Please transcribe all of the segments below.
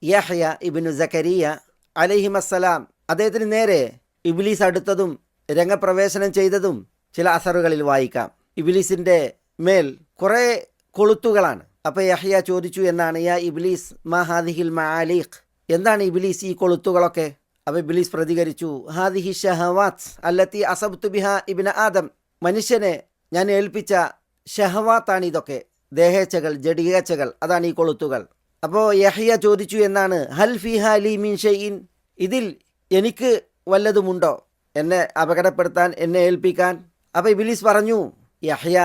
യഹ്യ ഇബ്നു സക്കരിയ അലൈഹിമസ്സലാം അദ്ദേഹത്തിന് നേരെ ഇബ്ലീസ് അടുത്തതും രംഗപ്രവേശനം ചെയ്തതും ചില അസറുകളിൽ വായിക്കാം. ഇബ്ലീസിൻ്റെ മേൽ കുറേ കൊളുത്തുകളാണ്. അപ്പോൾ യഹ്യ ചോദിച്ചു എന്നാണ്, യാ ഇബ്ലീസ് മാ ഹാദിഹിൽ മആലീഖ്, എന്താണ് ഇബ്ലീസ് ഈ കൊളുത്തുകളൊക്കെ? അപ്പോൾ ഇബ്ലീസ് പ്രതികരിച്ചു, ഹാദിഹി ഷഹവാത്ത് അല്ലത്തി അസബ്തു ബിഹാ ഇബ്ന ആദം, മനുഷ്യനെ ഞാൻ ഏൽപ്പിച്ച ഷഹവാത്താണ് ഇതൊക്കെ, ദേഹേച്ഛകൾ, ജഡികേച്ഛകൾ, അതാണ് ഈ കൊളുത്തുകൾ. അപ്പോൾ യഹ്യ ചോദിച്ചു എന്നാണ്, ഹൽ ഫിഹാ ലീ മിൻ ഷൈഇൻ, ഇതിൽ എനിക്ക് വല്ലതുമുണ്ടോ എന്നെ അപകടപ്പെടുത്താൻ, എന്നെ ഏൽപ്പിക്കാൻ? അപ്പോൾ ഇബ്ലീസ് പറഞ്ഞു, യഹ്യ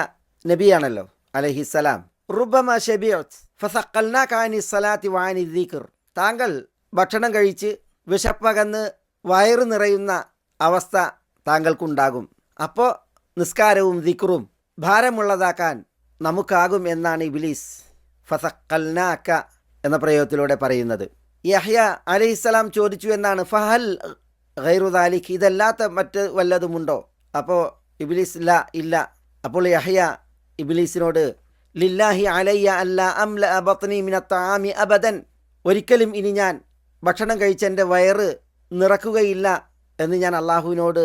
നബിയാണല്ലോ അലൈഹിസ്സലാം, റുബ്ബമ ശബിഅത് ഫസഖൽനാക അനി സ്വലാത്തി വഅനി ദിക്ർ, താങ്കൾ ഭക്ഷണം കഴിച്ച് വിശപ്പകന്ന് വയറ് നിറയുന്ന അവസ്ഥ താങ്കൾക്കുണ്ടാകും. അപ്പോൾ നിസ്കാരവും ദിക്റും ഭാരമുള്ളതാക്കാൻ നമുക്കാകും എന്നാണ് ഇബ്ലീസ് ഫസഖൽനാക എന്ന പ്രയോഗത്തിലൂടെ പറയുന്നത്. യഹ്യ അലൈഹിസ്സലാം ചോദിച്ചു എന്നാണ്, ഫഹൽ ഗൈറു ദാലിക്, ഇതല്ലാത്ത മറ്റ് വല്ലതുമുണ്ടോ? അപ്പോൾ ഇബ്ലീസ് ഇല്ല. അപ്പോൾ യഹ്യ ഇബ്ലീസിനോട്, ലില്ലാഹി അലയ്യ അല്ല അംല ബത്നി മിന തആമി അബദൻ, ഒരിക്കലും ഇനി ഞാൻ ഭക്ഷണം കഴിച്ച് എൻ്റെ വയറ് നിറക്കുകയില്ല എന്ന് ഞാൻ അള്ളാഹുവിനോട്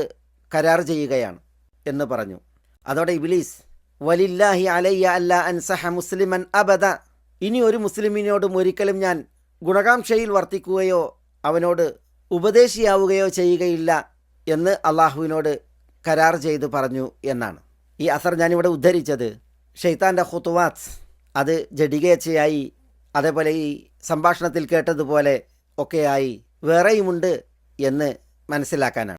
കരാർ ചെയ്യുകയാണ് എന്ന് പറഞ്ഞു. അതോടെ ഇബ്ലീസ്, വലില്ലാഹി അലയ്യ അല്ല അൻസഹ മുസ്ലിമൻ അബദ, ഇനി ഒരു മുസ്ലിമിനോടും ഒരിക്കലും ഞാൻ ഗുണകാംക്ഷയിൽ വർത്തിക്കുകയോ അവനോട് ഉപദേശിയാവുകയോ ചെയ്യുകയില്ല എന്ന് അള്ളാഹുവിനോട് കരാർ ചെയ്ത് പറഞ്ഞു എന്നാണ്. ഈ അസർ ഞാനിവിടെ ഉദ്ധരിച്ചത് ഷെയ്ത്താൻ്റെ ഖുതുവാത്ത് അത് ജഡികേച്ഛയായി, അതേപോലെ ഈ സംഭാഷണത്തിൽ കേട്ടതുപോലെ ഒക്കെയായി വേറെയുമുണ്ട് എന്ന് മനസ്സിലാക്കാനാണ്.